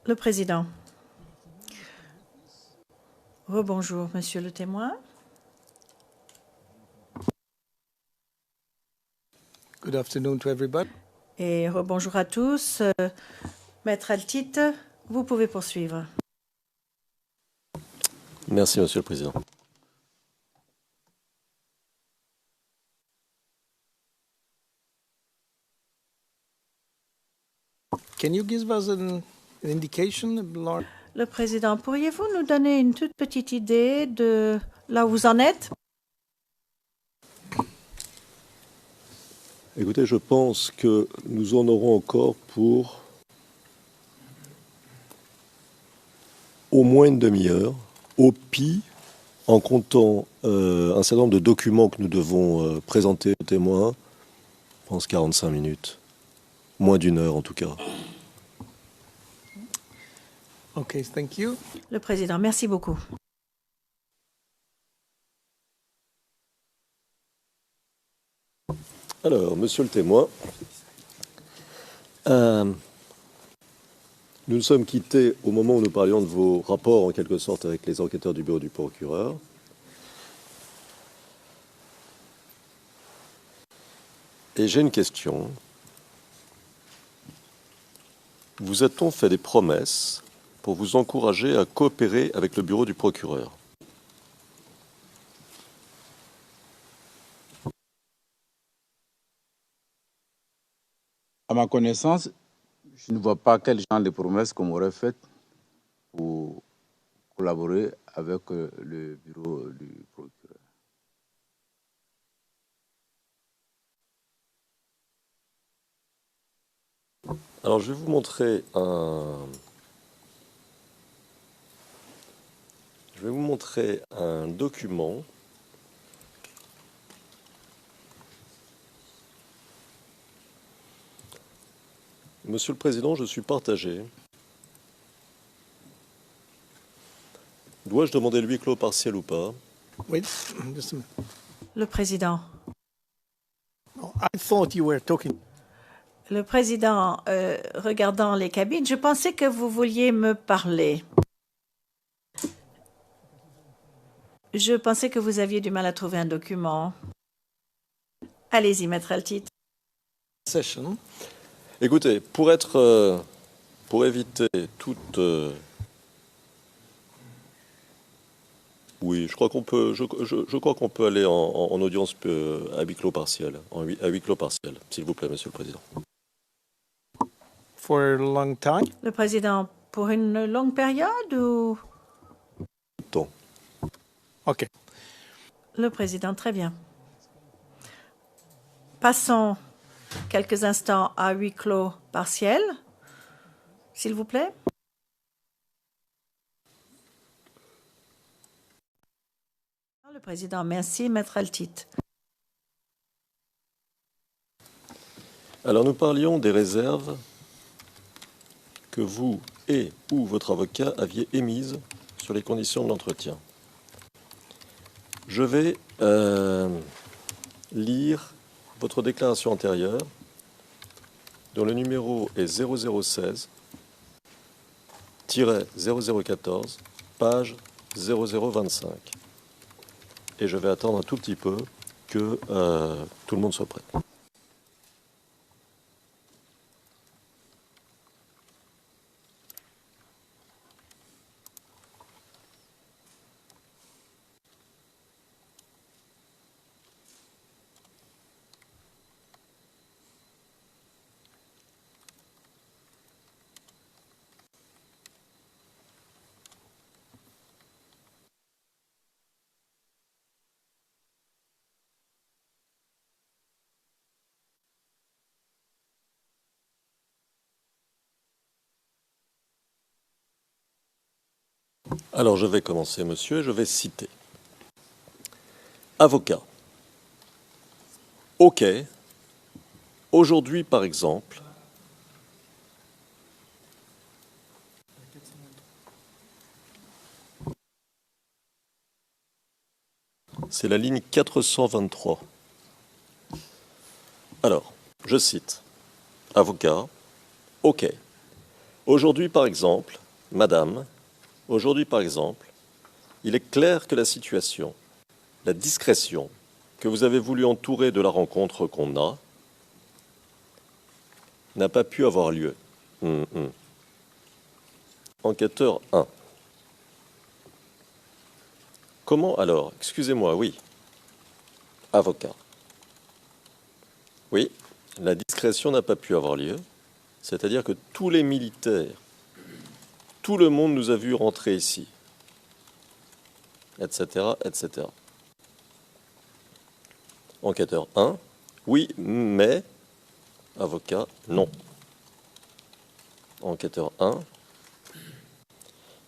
Le président. Rebonjour, monsieur le témoin. Good afternoon to everybody. Et rebonjour à tous. Maître Altit, vous pouvez poursuivre. Merci, monsieur le président. Can you give us an indication, Lord? Le président, pourriez-vous nous donner une toute petite idée de là où vous en êtes? Écoutez, je pense que nous en aurons encore pour au moins une demi-heure, au pire, en comptant un certain nombre de documents que nous devons présenter aux témoins. Je pense 45 minutes, moins d'une heure en tout cas. Okay, thank you. Le président, merci beaucoup. Alors, monsieur le témoin, nous nous sommes quittés au moment où nous parlions de vos rapports, en quelque sorte, avec les enquêteurs du bureau du procureur. Et j'ai une question. Vous a-t-on fait des promesses pour vous encourager à coopérer avec le bureau du procureur? À ma connaissance, je ne vois pas quel genre de promesses qu'on m'aurait faites pour collaborer avec le bureau du procureur. Alors, je vais vous montrer un document Monsieur le Président, je suis partagé. Dois-je demander le huis clos partiel ou pas? Wait, just a minute. Le président. Oh, I thought you were talking. Le président, regardant les cabines, je pensais que vous vouliez me parler. Je pensais que vous aviez du mal à trouver un document. Allez-y, maître Altit. Session. Écoutez, pour éviter toute... Oui, je crois qu'on peut aller en audience à huis clos partiel, à huis clos partiel, s'il vous plaît, monsieur le président. For a long time. Le président, pour une longue période ou... Temps. Okay. Le président, très bien. Passons quelques instants à huis clos partiel, s'il vous plaît. Le président, merci, maître Altit. Alors nous parlions des réserves que vous et ou votre avocat aviez émises sur les conditions de l'entretien. Je vais lire votre déclaration antérieure, dont le numéro est 0016-0014, page 0025. Et je vais attendre un tout petit peu que tout le monde soit prêt. Alors je vais commencer, monsieur, et je vais citer. Avocat. OK. Aujourd'hui, par exemple, c'est la ligne 423. Alors, je cite. Avocat. OK. Aujourd'hui, par exemple, madame, aujourd'hui, par exemple, il est clair que la situation, la discrétion que vous avez voulu entourer de la rencontre qu'on a, n'a pas pu avoir lieu. Enquêteur 1. Comment alors? Excusez-moi, oui. Avocat. Oui, la discrétion n'a pas pu avoir lieu. C'est-à-dire que tous les militaires, tout le monde nous a vus rentrer ici, etc., etc. Enquêteur 1. Oui, mais... Avocat, non. Enquêteur 1.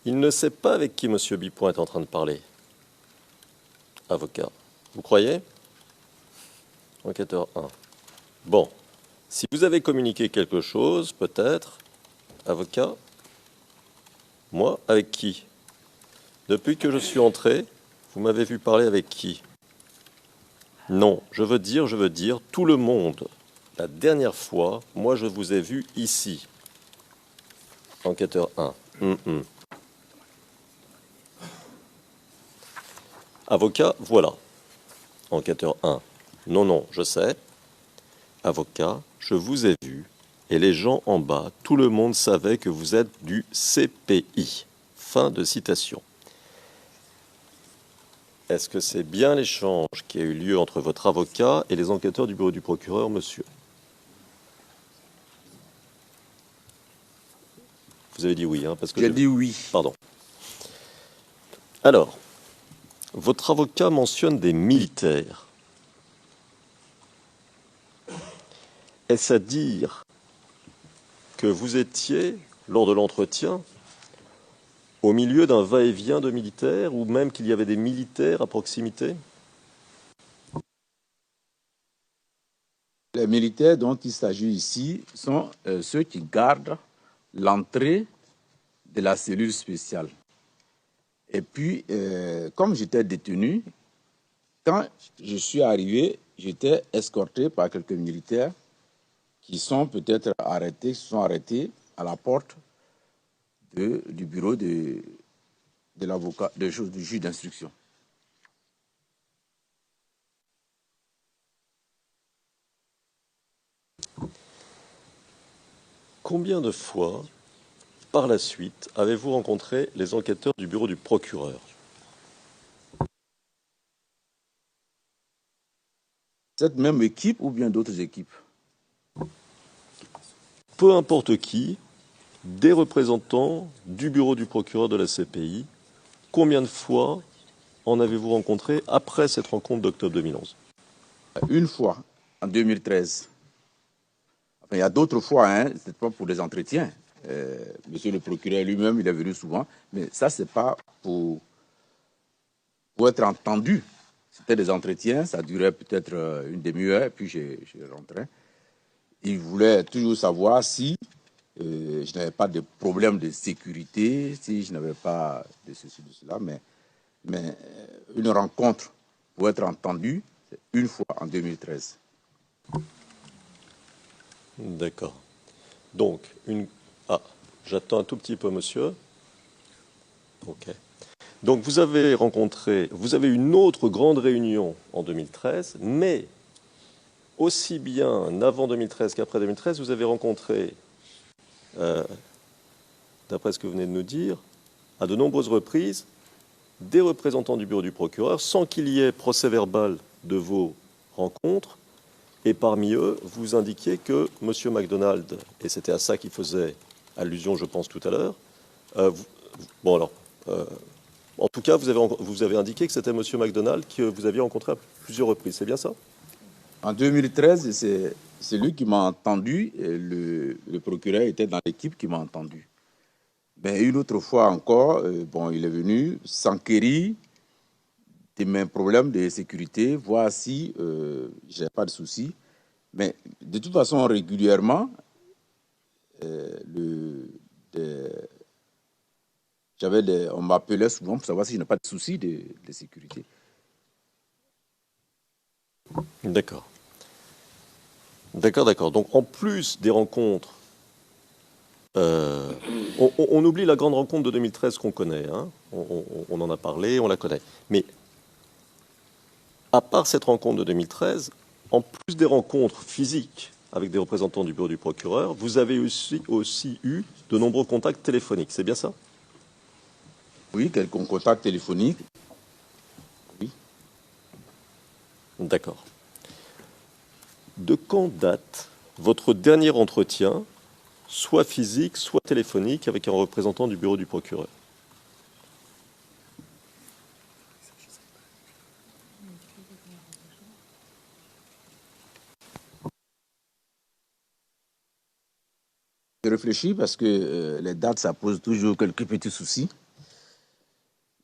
Il ne sait pas avec qui M. Bipoint est en train de parler. Avocat. Vous croyez? Enquêteur 1. Bon. Si vous avez communiqué quelque chose, peut-être. Avocat. Moi, avec qui? Depuis que je suis entré, vous m'avez vu parler avec qui? Non, je veux dire, tout le monde. La dernière fois, moi, je vous ai vu ici. Enquêteur 1. Avocat, voilà. Enquêteur 1. Non, non, je sais. Avocat, je vous ai vu, et les gens en bas, tout le monde savait que vous êtes du CPI. Fin de citation. Est-ce que c'est bien l'échange qui a eu lieu entre votre avocat et les enquêteurs du bureau du procureur, monsieur? Vous avez dit oui, hein, parce que J'ai dit oui. Pardon. Alors, votre avocat mentionne des militaires. Est-ce à dire que vous étiez, lors de l'entretien, au milieu d'un va-et-vient de militaires, ou même qu'il y avait des militaires à proximité? Les militaires dont il s'agit ici sont ceux qui gardent l'entrée de la cellule spéciale. Et puis, comme j'étais détenu, quand je suis arrivé, j'étais escorté par quelques militaires qui sont peut-être arrêtés, qui sont arrêtés à la porte du bureau de l'avocat, du juge d'instruction. Combien de fois, par la suite, avez-vous rencontré les enquêteurs du bureau du procureur? Cette même équipe ou bien d'autres équipes? Peu importe qui, des représentants du bureau du procureur de la CPI, combien de fois en avez-vous rencontré après cette rencontre d'octobre 2011? Une fois, en 2013. Enfin, il y a d'autres fois, hein, c'est pas pour des entretiens. Monsieur le procureur lui-même, il est venu souvent, mais ça, c'est pas pour être entendu. C'était des entretiens, ça durait peut-être une demi-heure, puis je rentrais. Il voulait toujours savoir si je n'avais pas de problème de sécurité, si je n'avais pas de ceci, de cela, mais une rencontre pour être entendu, c'est une fois en 2013. D'accord. Donc, j'attends un tout petit peu, monsieur. Ok. Donc, vous avez une autre grande réunion en 2013, mais aussi bien avant 2013 qu'après 2013, vous avez rencontré, d'après ce que vous venez de nous dire, à de nombreuses reprises, des représentants du bureau du procureur, sans qu'il y ait procès-verbal de vos rencontres. Et parmi eux, vous indiquiez que M. MacDonald, et c'était à ça qu'il faisait allusion, je pense, tout à l'heure, en tout cas, vous avez indiqué que c'était M. MacDonald que vous aviez rencontré à plusieurs reprises, c'est bien ça? En 2013, c'est lui qui m'a entendu, et le procureur était dans l'équipe qui m'a entendu. Mais une autre fois encore, il est venu s'enquérir de mes problèmes de sécurité, voir si je n'avais pas de soucis. Mais de toute façon, régulièrement, on m'appelait souvent pour savoir si je n'ai pas de soucis de sécurité. D'accord. D'accord. Donc, en plus des rencontres On oublie la grande rencontre de 2013 qu'on connaît, hein. On en a parlé, on la connaît. Mais à part cette rencontre de 2013, en plus des rencontres physiques avec des représentants du bureau du procureur, vous avez aussi eu de nombreux contacts téléphoniques, c'est bien ça? Oui, quelques contacts téléphoniques. Oui. D'accord. De quand date votre dernier entretien, soit physique, soit téléphonique, avec un représentant du bureau du procureur? Je réfléchis parce que les dates, ça pose toujours quelques petits soucis.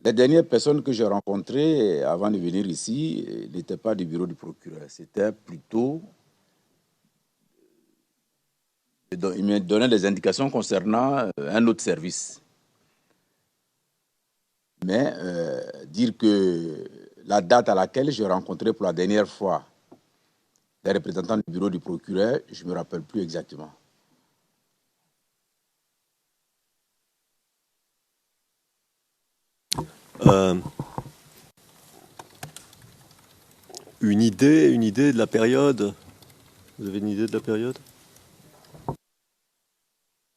Les dernières personnes que j'ai rencontrées avant de venir ici n'étaient pas du bureau du procureur. C'était plutôt... Il me donnait des indications concernant un autre service. Mais dire que la date à laquelle j'ai rencontré pour la dernière fois les représentants du bureau du procureur, je ne me rappelle plus exactement. Une idée de la période? Vous avez une idée de la période?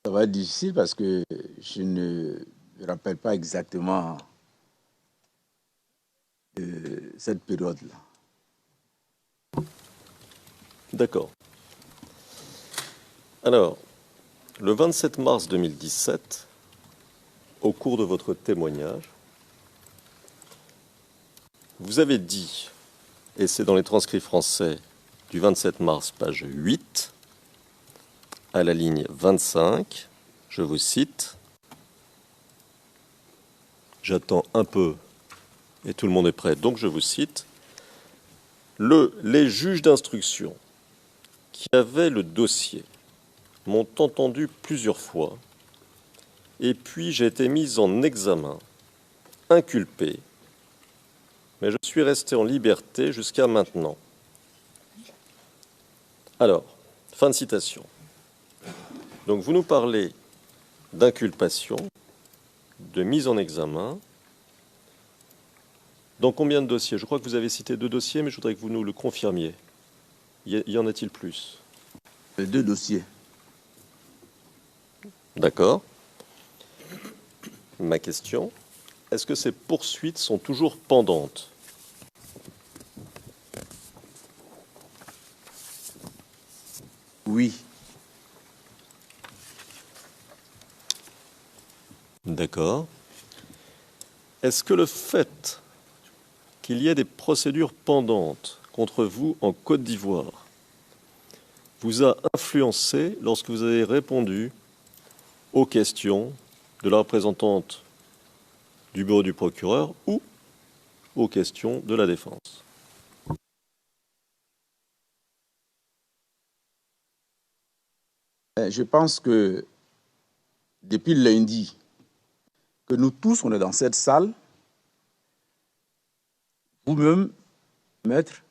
Ça va être difficile parce que je ne me rappelle pas exactement de cette période-là. D'accord. Alors, le 27 mars 2017, au cours de votre témoignage, vous avez dit, et c'est dans les transcrits français du 27 mars, page 8, à la ligne 25, je vous cite, j'attends un peu et tout le monde est prêt, donc je vous cite, les juges d'instruction qui avaient le dossier m'ont entendu plusieurs fois, et puis j'ai été mis en examen, inculpé, mais je suis resté en liberté jusqu'à maintenant. Alors, fin de citation. Donc vous nous parlez d'inculpation, de mise en examen. Dans combien de dossiers? Je crois que vous avez cité 2 dossiers, mais je voudrais que vous nous le confirmiez. Y en a-t-il plus? 2 dossiers. D'accord. Ma question, est-ce que ces poursuites sont toujours pendantes? Oui. D'accord. Est-ce que le fait qu'il y ait des procédures pendantes contre vous en Côte d'Ivoire vous a influencé lorsque vous avez répondu aux questions de la représentante du bureau du procureur ou aux questions de la défense? Je pense que depuis lundi, que nous tous, on est dans cette salle, vous-même, maître,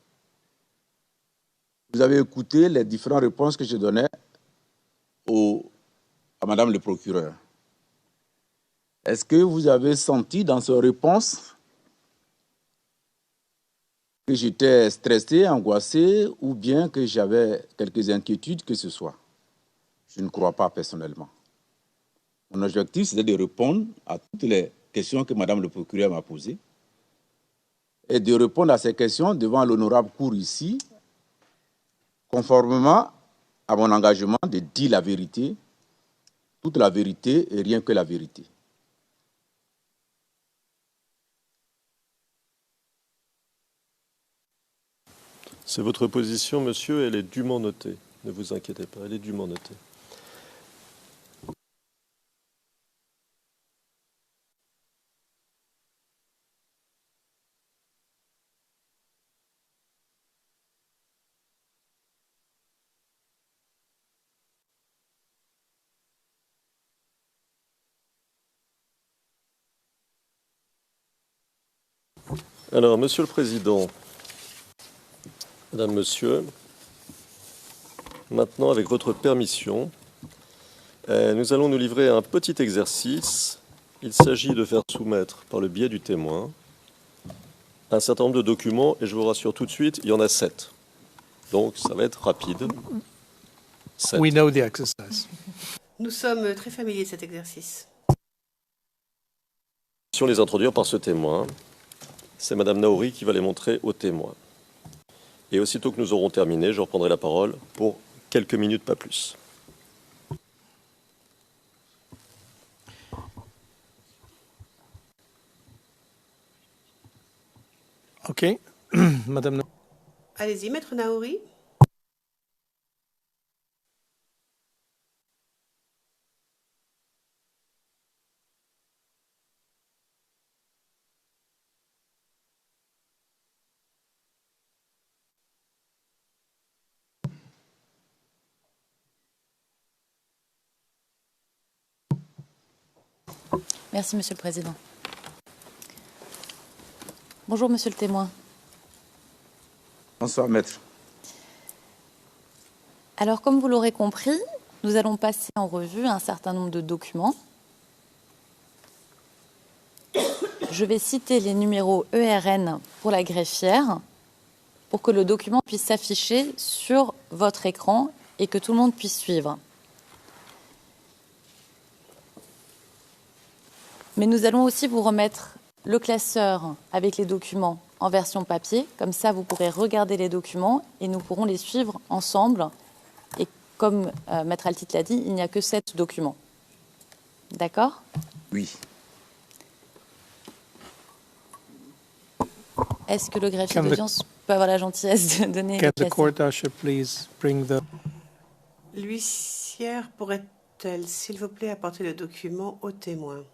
vous avez écouté les différentes réponses que je donnais à Madame le procureur. Est-ce que vous avez senti dans ces réponses que j'étais stressé, angoissé, ou bien que j'avais quelques inquiétudes que ce soit? Je ne crois pas personnellement. Mon objectif, c'était de répondre à toutes les questions que Madame le procureur m'a posées et de répondre à ces questions devant l'honorable cour ici, conformément à mon engagement de dire la vérité, toute la vérité et rien que la vérité. C'est votre position, monsieur, elle est dûment notée. Ne vous inquiétez pas, elle est dûment notée. Alors, monsieur le président, madame, monsieur, maintenant, avec votre permission, Nous allons nous livrer à un petit exercice. Il s'agit de faire soumettre, par le biais du témoin, un certain nombre de documents, et je vous rassure tout de suite, il y en a 7. Donc ça va être rapide. 7. We know the exercise. Nous sommes très familiers de cet exercice. Les introduire par ce témoin. C'est Madame Naouri qui va les montrer au témoin. Et aussitôt que nous aurons terminé, je reprendrai la parole pour quelques minutes, pas plus. OK. Madame. Allez-y, Maître Naouri. Merci, Monsieur le Président. Bonjour, Monsieur le témoin. Bonsoir, maître. Alors, comme vous l'aurez compris, nous allons passer en revue un certain nombre de documents. Je vais citer les numéros ERN pour la greffière pour que le document puisse s'afficher sur votre écran et que tout le monde puisse suivre. Mais nous allons aussi vous remettre le classeur avec les documents en version papier. Comme ça, vous pourrez regarder les documents et nous pourrons les suivre ensemble. Et comme Maître Altit l'a dit, il n'y a que 7 documents. D'accord ? Oui. Est-ce que le greffier d'audience peut avoir la gentillesse de donner le Can the classeur ? court usher please bring the... L'huissière pourrait-elle, s'il vous plaît, apporter le document au témoin ?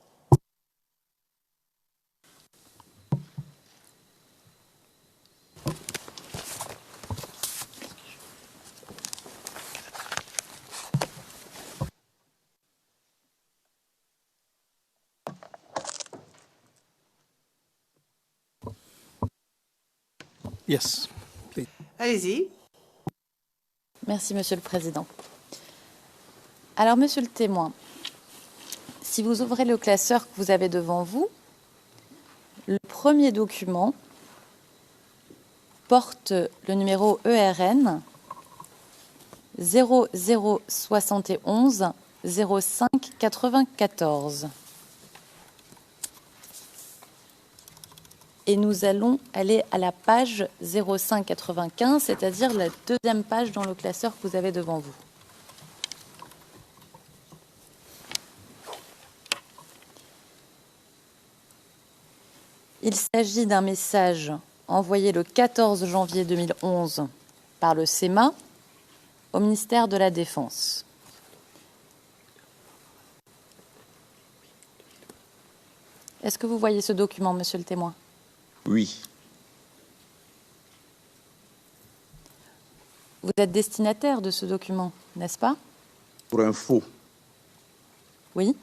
Yes, please. Allez-y. Merci, Monsieur le Président. Alors, Monsieur le témoin, si vous ouvrez le classeur que vous avez devant vous, le premier document porte le numéro ERN 0071 05 94. Et nous allons aller à la page 0595, c'est-à-dire la deuxième page dans le classeur que vous avez devant vous. Il s'agit d'un message envoyé le 14 janvier 2011 par le CEMA au ministère de la Défense. Est-ce que vous voyez ce document, Monsieur le témoin ? Oui. Vous êtes destinataire de ce document, n'est-ce pas ? Pour info. Oui.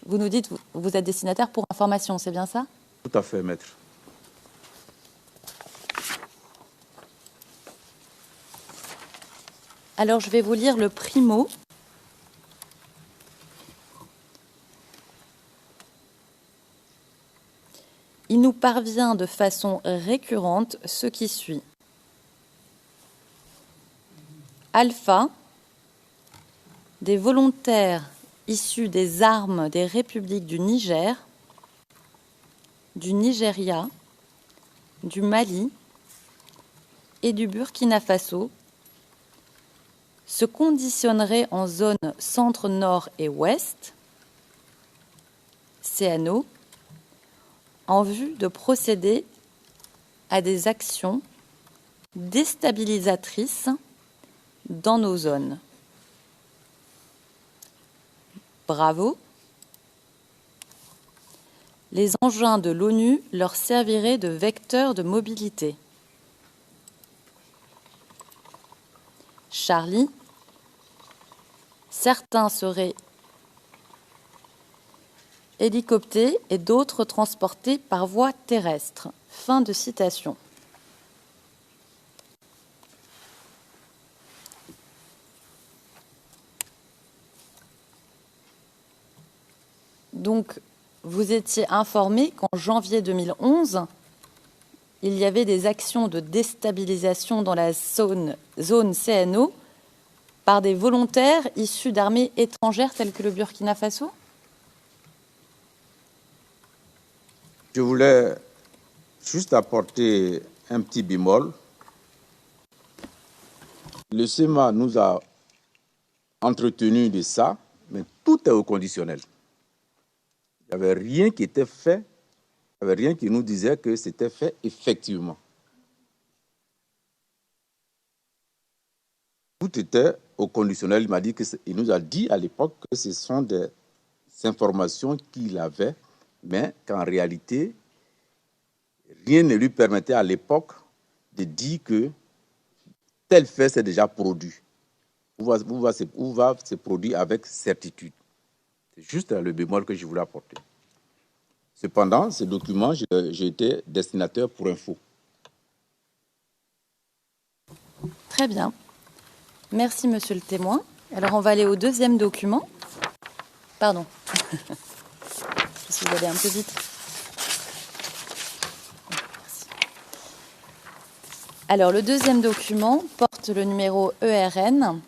Vous nous dites, vous êtes destinataire pour information, c'est bien ça ? Tout à fait, maître. Alors, je vais vous lire le primo. Il nous parvient de façon récurrente ce qui suit. Alpha, des volontaires issus des armes des républiques du Niger, du Nigeria, du Mali et du Burkina Faso se conditionneraient en zone centre, nord et ouest, CNO, en vue de procéder à des actions déstabilisatrices dans nos zones. Bravo. Les engins de l'ONU leur serviraient de vecteurs de mobilité. Charlie. Certains seraient hélicoptés et d'autres transportés par voie terrestre. Fin de citation. Donc, vous étiez informé qu'en janvier 2011, il y avait des actions de déstabilisation dans la zone CNO par des volontaires issus d'armées étrangères telles que le Burkina Faso? Je voulais juste apporter un petit bémol. Le SEMA nous a entretenu de ça, mais tout est au conditionnel. Il n'y avait rien qui était fait, il n'y avait rien qui nous disait que c'était fait effectivement. Tout était au conditionnel. Il nous a dit à l'époque que ce sont des informations qu'il avait, mais qu'en réalité, rien ne lui permettait à l'époque de dire que tel fait s'est déjà produit. Où va se produire avec certitude. C'est juste le bémol que je voulais apporter. Cependant, ce document, j'ai été destinataire pour info. Très bien. Merci, monsieur le témoin. Alors, on va aller au deuxième document. Pardon. Je vais aller un peu vite. Merci. Alors, le deuxième document porte le numéro ERN.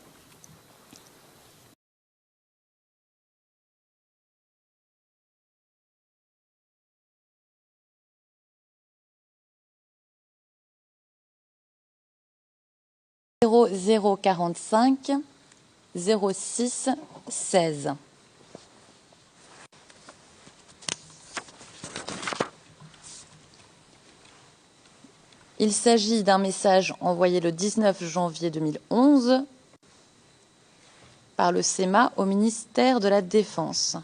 « 0045 06 16. Il s'agit d'un message envoyé le 19 janvier 2011 par le SEMA au ministère de la Défense.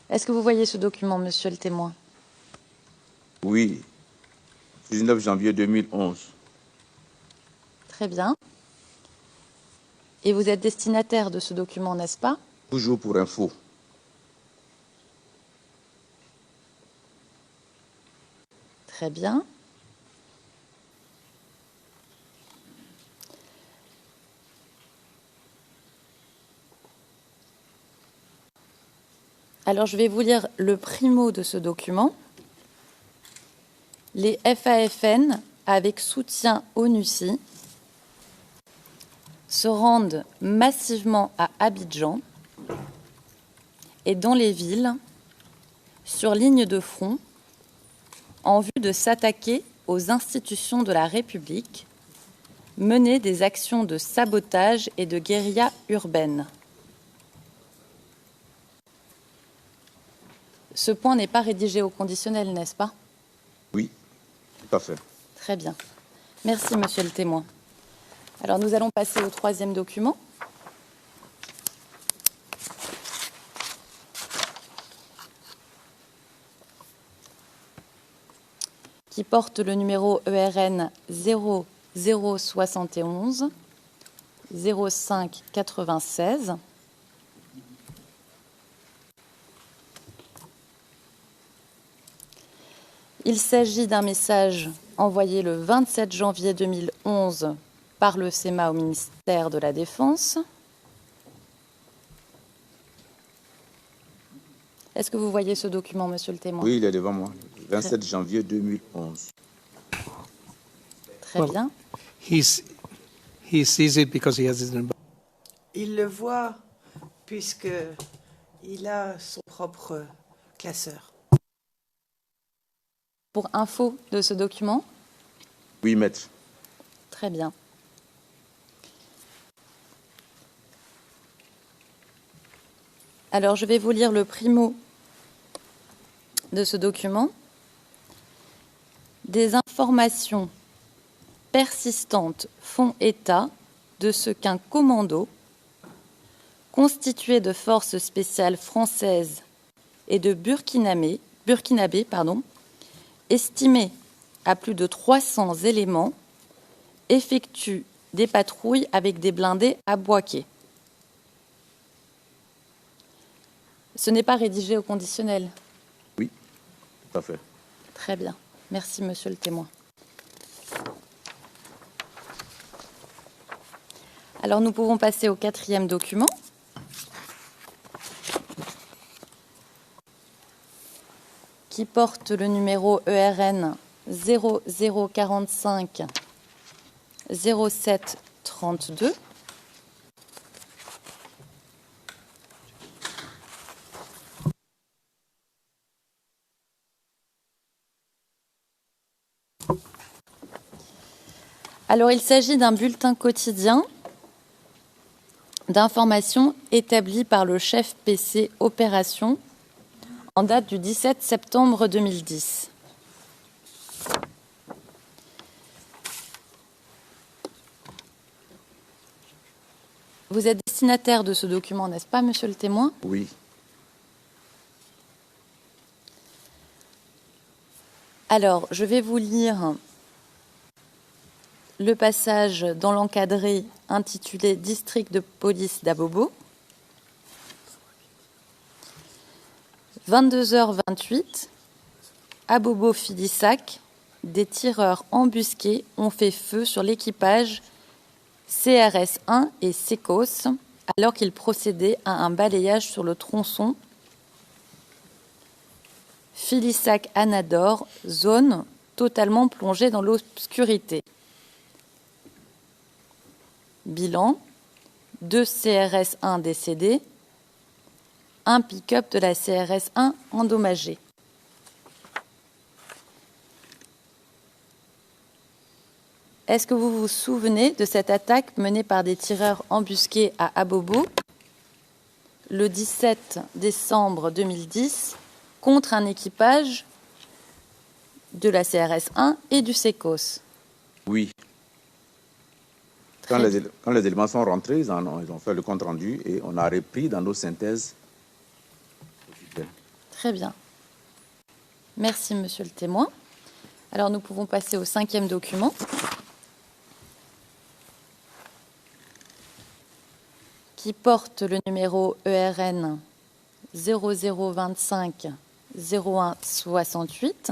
Est-ce que vous voyez ce document, monsieur le témoin? Oui, 19 janvier 2011. Très bien. Et vous êtes destinataire de ce document, n'est-ce pas? Toujours pour info. Très bien. Alors, je vais vous lire le primo de ce document. Les FAFN, avec soutien ONUCI, se rendent massivement à Abidjan et dans les villes, sur ligne de front, en vue de s'attaquer aux institutions de la République, mener des actions de sabotage et de guérilla urbaine. Ce point n'est pas rédigé au conditionnel, n'est-ce pas? Oui, tout à fait. Très bien. Merci, monsieur le témoin. Alors, nous allons passer au troisième document. Qui porte le numéro ERN 0071 05 96. Il s'agit d'un message envoyé le 27 janvier 2011 par le SEMA au ministère de la Défense. Est-ce que vous voyez ce document, monsieur le témoin? Oui, il est devant moi. 27 janvier 2011. Très bien. He sees it because he has his own. Il le voit puisque il a son propre classeur. Pour info de ce document? Oui, maître. Très bien. Alors, je vais vous lire le primo de ce document. Des informations persistantes font état de ce qu'un commando constitué de forces spéciales françaises et de burkinabés, estimé à plus de 300 éléments, effectue des patrouilles avec des blindés à Bouaké. Ce n'est pas rédigé au conditionnel. Oui, tout à fait. Très bien. Merci, monsieur le témoin. Alors nous pouvons passer au 4e document. Qui porte le numéro ERN 0045 07 32. Alors, il s'agit d'un bulletin quotidien d'information établi par le chef PC Opération en date du 17 septembre 2010. Vous êtes destinataire de ce document, n'est-ce pas, monsieur le témoin? Oui. Alors, je vais vous lire le passage dans l'encadré intitulé District de police d'Abobo. 22h28, Abobo Filissac, des tireurs embusqués ont fait feu sur l'équipage CRS-1 et Secos alors qu'ils procédaient à un balayage sur le tronçon Filissac-Anador, zone totalement plongée dans l'obscurité. Bilan, 2 CRS-1 décédés, un pick-up de la CRS-1 endommagé. Est-ce que vous vous souvenez de cette attaque menée par des tireurs embusqués à Abobo le 17 décembre 2010 contre un équipage de la CRS-1 et du Secos? Oui. Quand les éléments sont rentrés, ils ont fait le compte-rendu et on a repris dans nos synthèses. Très bien. Merci, monsieur le témoin. Alors, nous pouvons passer au 5e document. Qui porte le numéro ERN 0025 01 68.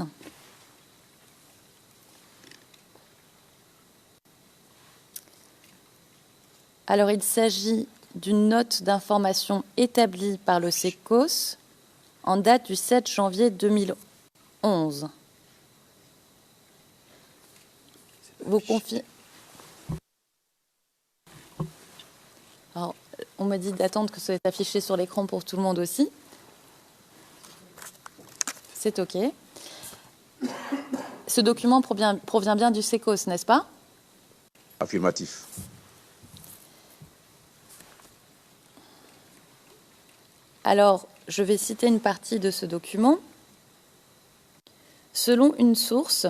Alors, il s'agit d'une note d'information établie par le Secos en date du 7 janvier 2011. Vous confiez... Alors, on me dit d'attendre que ce soit affiché sur l'écran pour tout le monde aussi. C'est OK. Ce document provient bien du Secos, n'est-ce pas? Affirmatif. Alors, je vais citer une partie de ce document. Selon une source,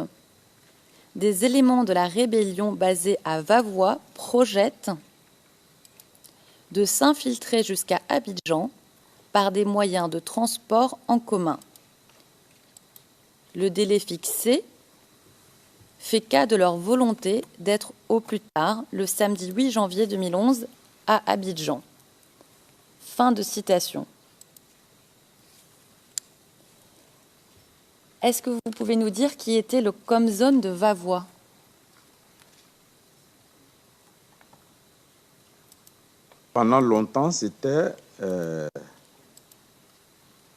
des éléments de la rébellion basés à Vavois projettent de s'infiltrer jusqu'à Abidjan par des moyens de transport en commun. Le délai fixé fait cas de leur volonté d'être au plus tard le samedi 8 janvier 2011 à Abidjan. Fin de citation. Est-ce que vous pouvez nous dire qui était le Comzone de Vavois? Pendant longtemps, c'était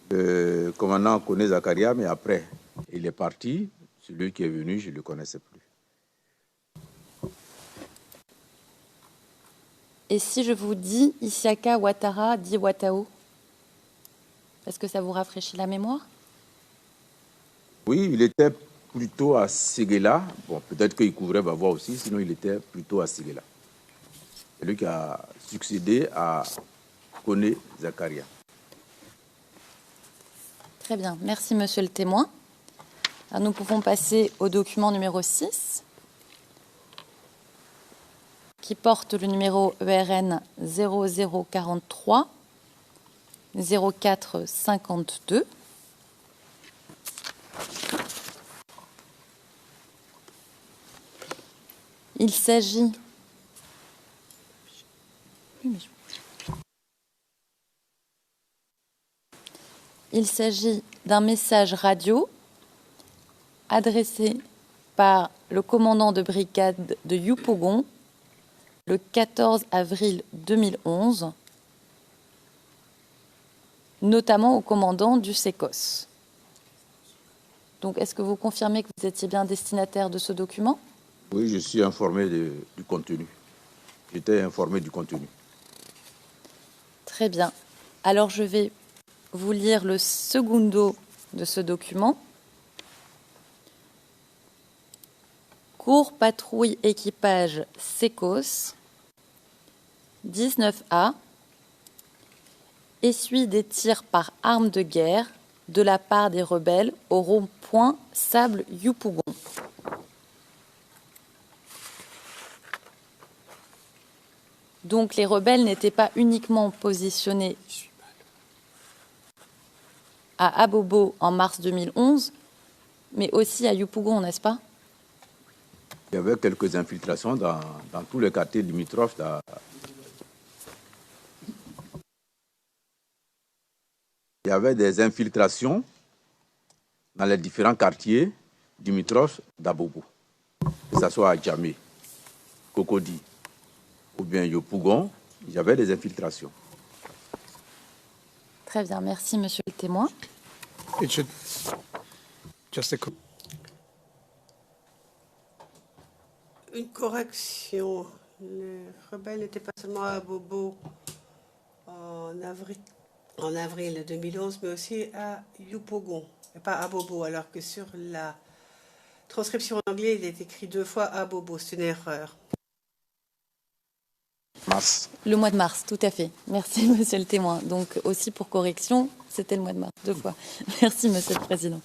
le commandant Koné Zakaria, mais après, il est parti. Celui qui est venu, je ne le connaissais plus. Et si je vous dis Isiaka Ouattara dit Ouattao, est-ce que ça vous rafraîchit la mémoire? Oui, il était plutôt à Séguéla. Bon, peut-être qu'il couvrait Vavois aussi, sinon il était plutôt à Séguéla. C'est lui qui a succédé à Koné Zakaria. Très bien, merci monsieur le témoin. Alors, nous pouvons passer au document numéro 6, qui porte le numéro ERN 0043 04 52. Il s'agit d'un message radio adressé par le commandant de brigade de Yopougon le 14 avril 2011, notamment au commandant du SECOS. Donc, est-ce que vous confirmez que vous étiez bien destinataire de ce document? Oui, je suis informé du contenu. J'étais informé du contenu. Très bien. Alors, je vais vous lire le secundo de ce document. Cours patrouille équipage SECOS 19A essuie des tirs par arme de guerre de la part des rebelles au rond-point Sable-Yupougon. Donc les rebelles n'étaient pas uniquement positionnés à Abobo en mars 2011, mais aussi à Yupougon, n'est-ce pas? Il y avait quelques infiltrations dans tous les quartiers limitrophes. Il y avait des infiltrations dans les différents quartiers limitrophes d'Abobo, que ce soit à Djamé, Cocody ou bien Yopougon, il y avait des infiltrations. Très bien, merci monsieur le témoin. It should just a Une correction. Les rebelles n'étaient pas seulement à Bobo en avril 2011, mais aussi à Yupougon, et pas à Bobo, alors que sur la transcription en anglais, il est écrit 2 fois à Bobo. C'est une erreur. Mars. Le mois de mars, tout à fait. Merci monsieur le témoin. Donc aussi pour correction, c'était le mois de mars, 2 fois. Merci monsieur le président.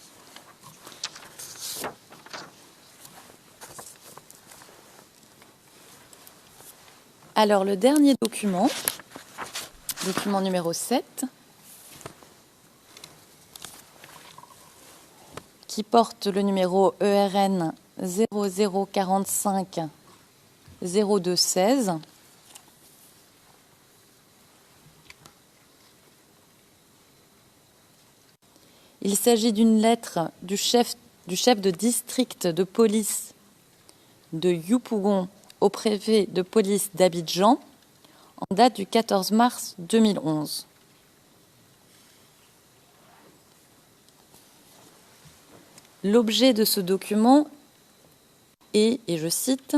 Alors, le dernier document, document numéro 7, qui porte le numéro ERN 0045 0216. Il s'agit d'une lettre du chef de district de police de Yupougon au préfet de police d'Abidjan en date du 14 mars 2011. L'objet de ce document est, et je cite,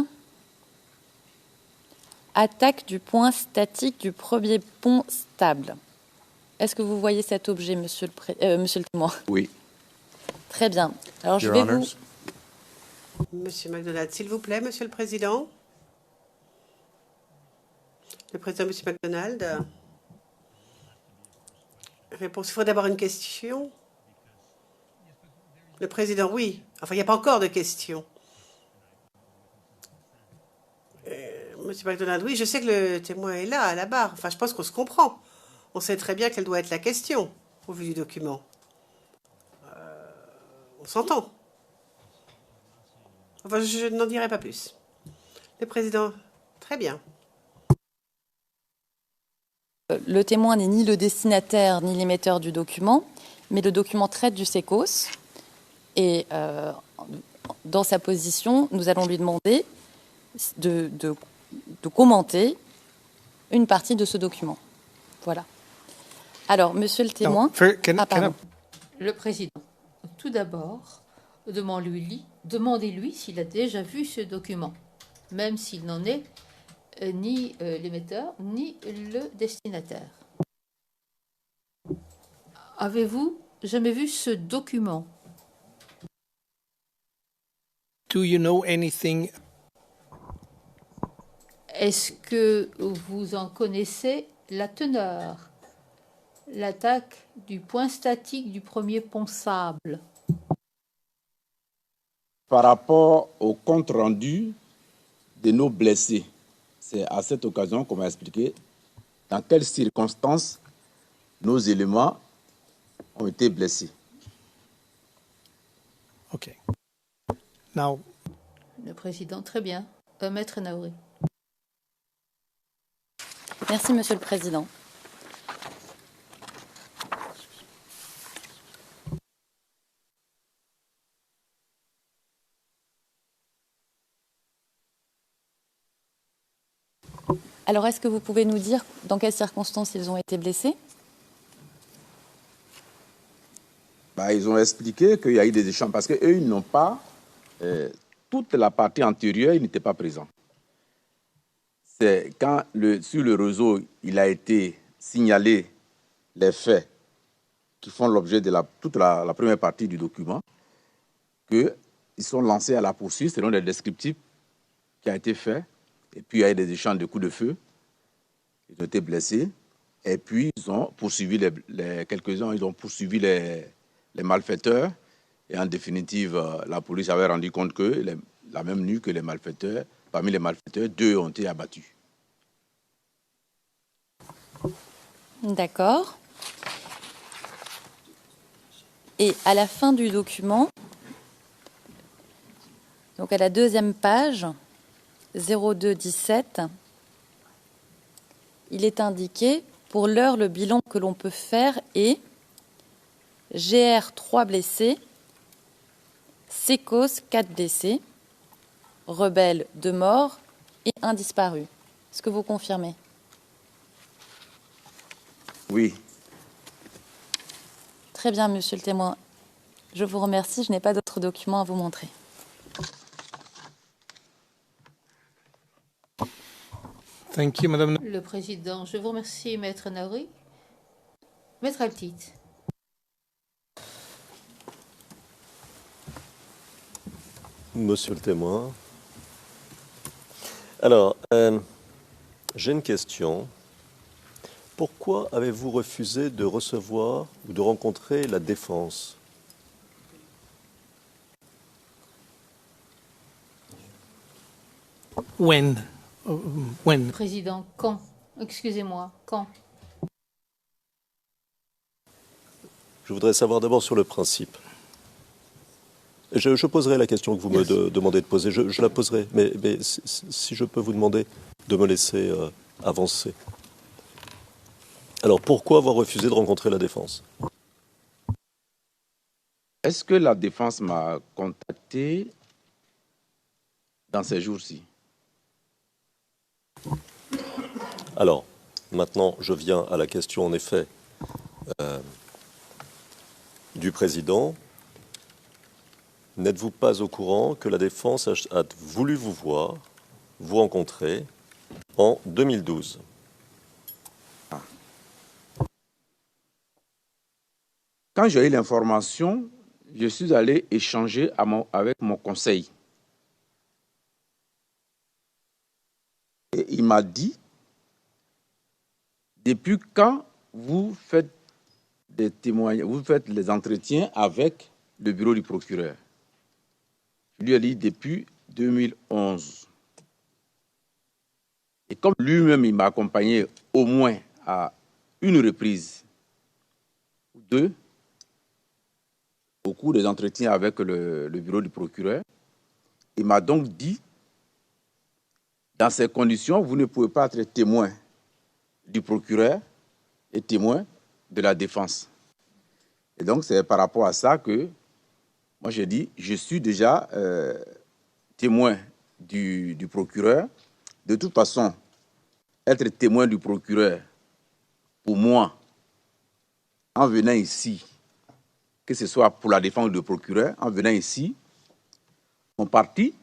« Attaque du point statique du premier pont stable ». Est-ce que vous voyez cet objet, monsieur le témoin? Oui. Très bien. Alors, je Your vais Honors. Monsieur McDonald, s'il vous plaît, monsieur le président. Le président, monsieur McDonald. Réponse. Il faut d'abord une question. Le président, oui. Enfin, il n'y a pas encore de question. Monsieur McDonald, oui, je sais que le témoin est là, à la barre. Enfin, je pense qu'on se comprend. On sait très bien quelle doit être la question, au vu du document. On s'entend. Enfin, je n'en dirai pas plus. Le président, très bien. Le témoin n'est ni le destinataire ni l'émetteur du document, mais le document traite du SECOS. Et dans sa position, nous allons lui demander de commenter une partie de ce document. Voilà. Alors, monsieur le témoin... pardon. Le président, tout d'abord, demandez-lui s'il a déjà vu ce document, même s'il n'en est ni l'émetteur, ni le destinataire. Avez-vous jamais vu ce document? Do you know anything? Est-ce que vous en connaissez la teneur? L'attaque du point statique du premier pont Sable. Par rapport au compte rendu de nos blessés, c'est à cette occasion qu'on m'a expliqué dans quelles circonstances nos éléments ont été blessés. Okay. Now, Le président, très bien. Maître Naouri. Merci, monsieur le président. Alors, est-ce que vous pouvez nous dire dans quelles circonstances ils ont été blessés? Ils ont expliqué qu'il y a eu des échanges parce qu'eux, ils n'ont pas... toute la partie antérieure, ils n'étaient pas présents. C'est quand sur le réseau, il a été signalé les faits qui font l'objet de toute la première partie du document, qu'ils sont lancés à la poursuite selon les descriptifs qui a été fait. Et puis, il y a eu des échanges de coups de feu. Ils ont été blessés. Et puis, ils ont poursuivi quelques-uns, ils ont poursuivi les malfaiteurs. Et en définitive, la police avait rendu compte que la même nuit que les malfaiteurs, parmi les malfaiteurs, 2 ont été abattus. D'accord. Et à la fin du document, donc à la 2e page, 0217, il est indiqué, pour l'heure, le bilan que l'on peut faire est GR 3 blessés, Sécos 4 blessés, Rebelle 2 morts et 1 disparu. Est-ce que vous confirmez? Oui. Très bien, monsieur le témoin. Je vous remercie. Je n'ai pas d'autres documents à vous montrer. Thank you, Madame. Le président, je vous remercie, Maître Naouri. Maître Altit. Monsieur le témoin. Alors, j'ai une question. Pourquoi avez-vous refusé de recevoir ou de rencontrer la défense? When? When? Président, quand? Excusez-moi, quand? Je voudrais savoir d'abord sur le principe. Je poserai la question que vous me demandez de poser. Je la poserai, mais si je peux vous demander de me laisser avancer. Alors, pourquoi avoir refusé de rencontrer la défense? Est-ce que la défense m'a contacté dans ces jours-ci? Alors, maintenant, je viens à la question, en effet, du président. N'êtes-vous pas au courant que la défense a voulu vous voir, vous rencontrer, en 2012? Quand j'ai eu l'information, je suis allé échanger avec mon conseil. Et il m'a dit, depuis quand vous faites des témoignages, vous faites les entretiens avec le bureau du procureur? Je lui ai dit depuis 2011. Et comme lui-même, il m'a accompagné au moins à une reprise ou 2, au cours des entretiens avec le bureau du procureur, il m'a donc dit, dans ces conditions, vous ne pouvez pas être témoin du procureur et témoin de la défense. Et donc, c'est par rapport à ça que moi, j'ai dit, je suis déjà témoin du procureur. De toute façon, être témoin du procureur, pour moi, en venant ici, que ce soit pour la défense du procureur, en venant ici, mon parti,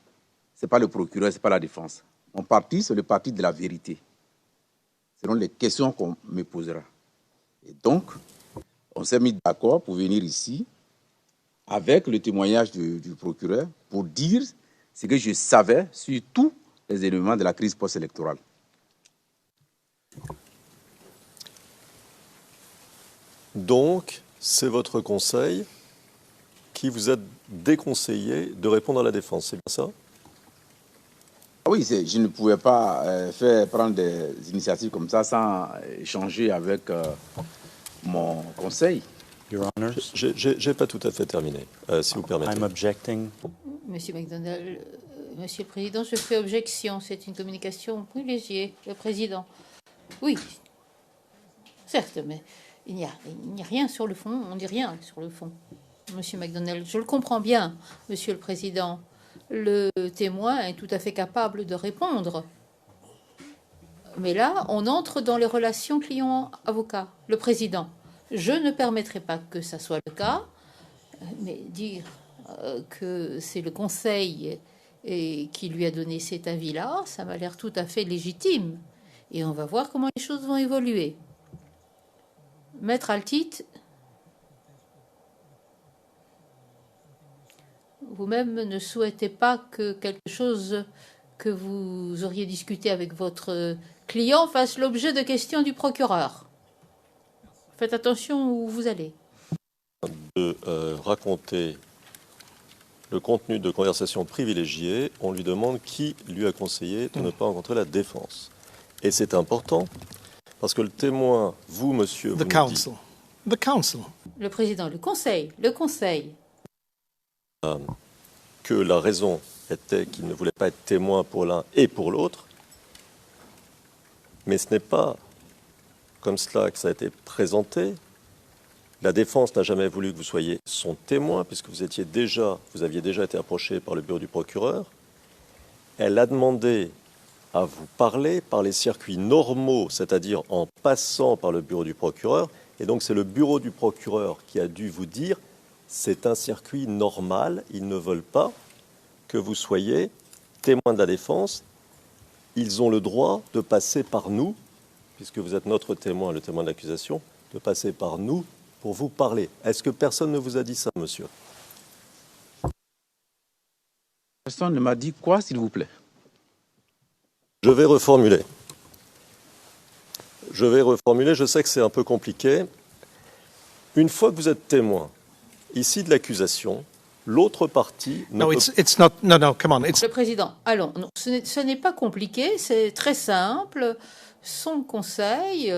ce n'est pas le procureur, ce n'est pas la défense. Mon parti, c'est le parti de la vérité, selon les questions qu'on me posera. Et donc, on s'est mis d'accord pour venir ici, avec le témoignage du procureur, pour dire ce que je savais sur tous les éléments de la crise post-électorale. Donc, c'est votre conseil qui vous a déconseillé de répondre à la défense, c'est bien ça? Oui, je ne pouvais pas prendre des initiatives comme ça sans échanger avec mon conseil. Your Honors, J'ai pas tout à fait terminé, si vous permettez. I'm objecting. Monsieur McDonald, Monsieur le Président, je fais objection. C'est une communication privilégiée, le Président. Oui, certes, mais il n'y a rien sur le fond. On ne dit rien sur le fond. Monsieur McDonald, je le comprends bien, Monsieur le Président. Le témoin est tout à fait capable de répondre. Mais là, on entre dans les relations client-avocat. Le président, je ne permettrai pas que ça soit le cas, mais dire que c'est le Conseil qui lui a donné cet avis-là, ça m'a l'air tout à fait légitime. Et on va voir comment les choses vont évoluer. Maître Altit, vous-même ne souhaitez pas que quelque chose que vous auriez discuté avec votre client fasse l'objet de questions du procureur. Faites attention où vous allez. De raconter le contenu de conversations privilégiées, on lui demande qui lui a conseillé de ne pas rencontrer la défense. Et c'est important, parce que le témoin, vous, monsieur, vous The nous counsel. The counsel. Le président, le conseil. que la raison était qu'il ne voulait pas être témoin pour l'un et pour l'autre, mais ce n'est pas comme cela que ça a été présenté. La défense n'a jamais voulu que vous soyez son témoin, puisque vous aviez déjà été approché par le bureau du procureur. Elle a demandé à vous parler par les circuits normaux, c'est-à-dire en passant par le bureau du procureur. Et donc c'est le bureau du procureur qui a dû vous dire c'est un circuit normal, ils ne veulent pas que vous soyez témoin de la défense. Ils ont le droit de passer par nous, puisque vous êtes notre témoin, le témoin de l'accusation, de passer par nous pour vous parler. Est-ce que personne ne vous a dit ça, monsieur? Personne ne m'a dit quoi, s'il vous plaît? Je vais reformuler. Je sais que c'est un peu compliqué. Une fois que vous êtes témoin, ici de l'accusation, l'autre partie ne No, peut... it's not. No, come on. It's Le président, allons, non, ce n'est pas compliqué, c'est très simple. Son conseil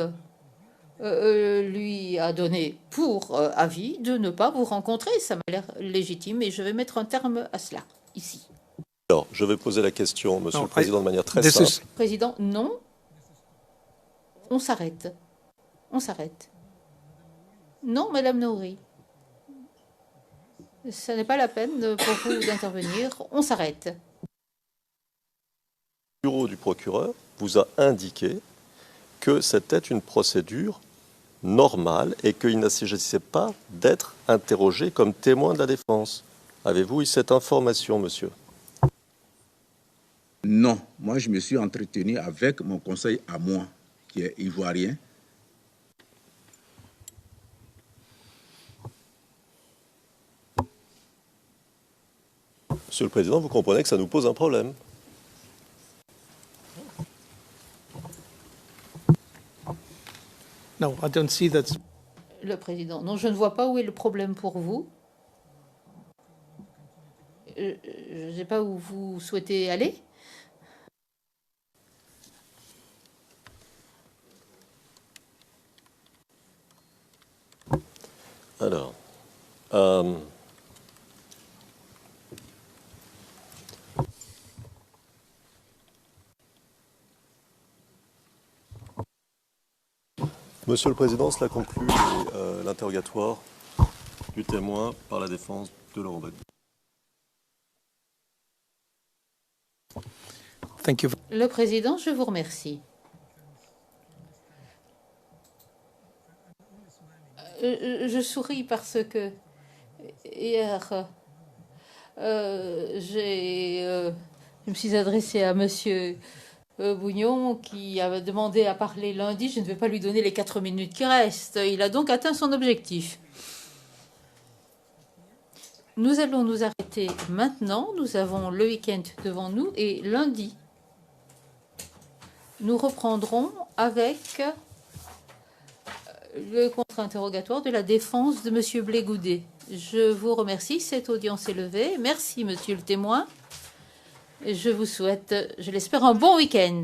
lui a donné pour avis de ne pas vous rencontrer. Ça m'a l'air légitime et je vais mettre un terme à cela, ici. Alors, je vais poser la question, monsieur No, le Président, de manière très this simple. is- Président, non. On s'arrête. Non, Madame Nouri. Ce n'est pas la peine pour vous d'intervenir. On s'arrête. Le bureau du procureur vous a indiqué que c'était une procédure normale et qu'il ne s'agissait pas d'être interrogé comme témoin de la défense. Avez-vous eu cette information, monsieur? Non, moi je me suis entretenu avec mon conseil à moi, qui est ivoirien. Monsieur le Président, vous comprenez que ça nous pose un problème. no. I don't see that. Le président, non, je ne vois pas où est le problème pour vous. Je ne sais pas où vous souhaitez aller. Alors, Monsieur le Président, cela conclut l'interrogatoire du témoin par la défense de Laurent Gbagbo. Thank you. Le président, je vous remercie. Je souris parce que hier, je me suis adressée à Monsieur Bougnon qui avait demandé à parler lundi. Je ne vais pas lui donner les 4 minutes qui restent. Il a donc atteint son objectif. Nous allons nous arrêter maintenant. Nous avons le week-end devant nous et lundi, nous reprendrons avec le contre-interrogatoire de la défense de M. Blégoudet. Je vous remercie. Cette audience est levée. Merci, monsieur le témoin. Je vous souhaite, je l'espère, un bon week-end.